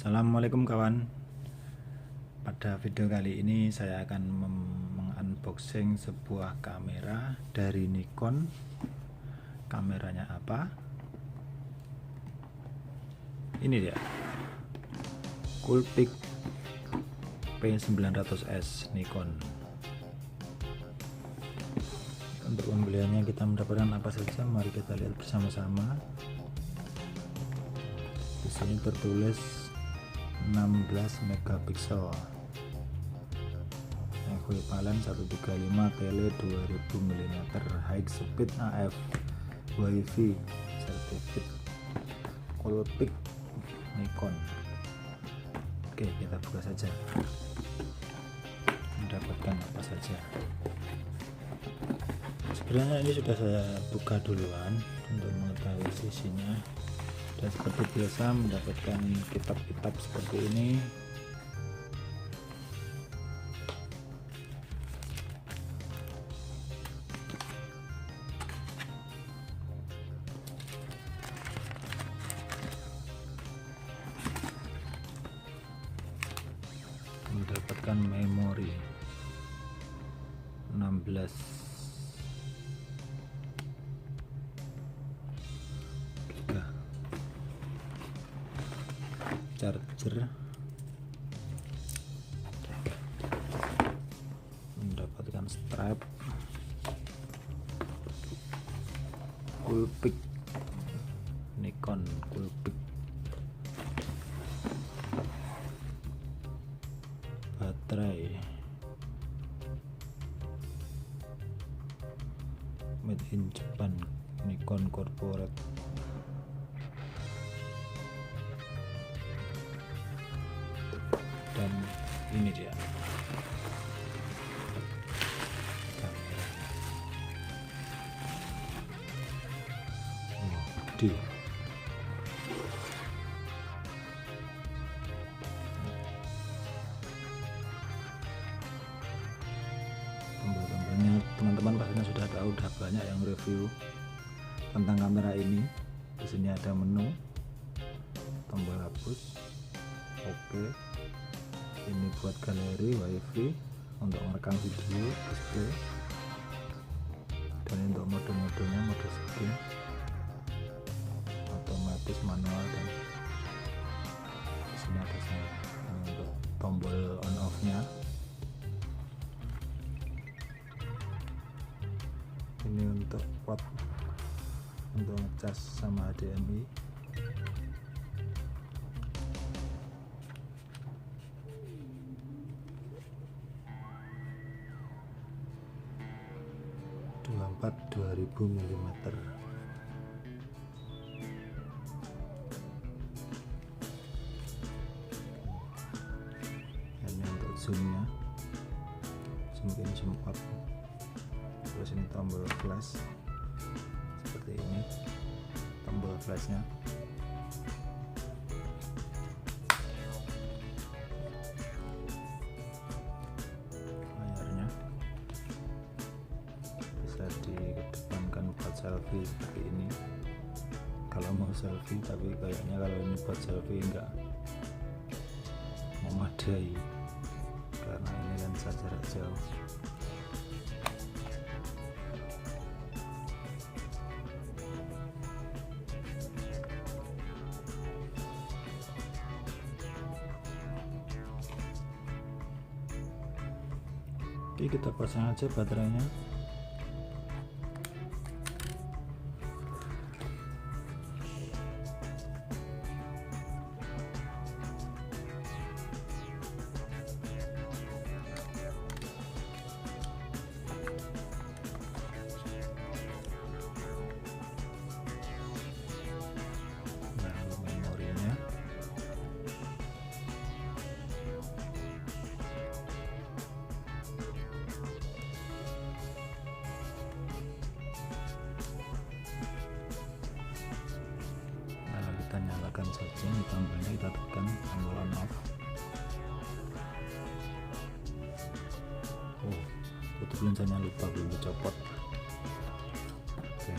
Assalamualaikum kawan. Pada video kali ini saya akan mengunboxing sebuah kamera dari Nikon. Kameranya apa? Ini dia, coolpix p900s Nikon. Untuk pembeliannya kita mendapatkan apa saja? Mari kita lihat bersama-sama. Di sini tertulis 16 megapiksel, ekuivalen 135 tele 2000 mm, high speed AF, wifi, certificate, coolpix Nikon. Oke, kita buka saja. Mendapatkan apa saja? Sebenarnya ini sudah saya buka duluan untuk mengetahui isinya. Dan seperti biasa mendapatkan kitab-kitab seperti ini. Mendapatkan memori 16 GB, charger, mendapatkan strap, coolpix Nikon, coolpix, baterai made in Japan, Nikon corporate. Dan ini dia kameranya. Gede. Tombol-tombolnya teman-teman pastinya sudah tahu, udah banyak yang review tentang kamera ini. Di sini ada menu, tombol hapus, oke. Ini buat galeri, wifi, untuk merekam video, display, dan untuk mode-modenya, mode setting, otomatis, manual, dan di sini ada untuk tombol on off-nya. Ini untuk port untuk ngecas sama HDMI. Empat 2000 mm. Ini untuk zoomnya, zoom in, zoom out. Terus ini tombol flash seperti ini, tombol flashnya. Bisa dikedepankan buat selfie seperti ini kalau mau selfie, tapi kayaknya kalau ini buat selfie enggak memadai karena ini lensa jarak jauh. Oke, kita pasang aja baterainya. Kita nyalakan saja, di tombolnya kita tekan tombol on off. Oh, tutup lensanya lupa, belum dicopot. Oke.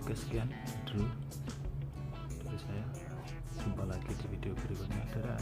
Oke, sekian dulu dari saya. Jumpa lagi di video berikutnya. Dadah.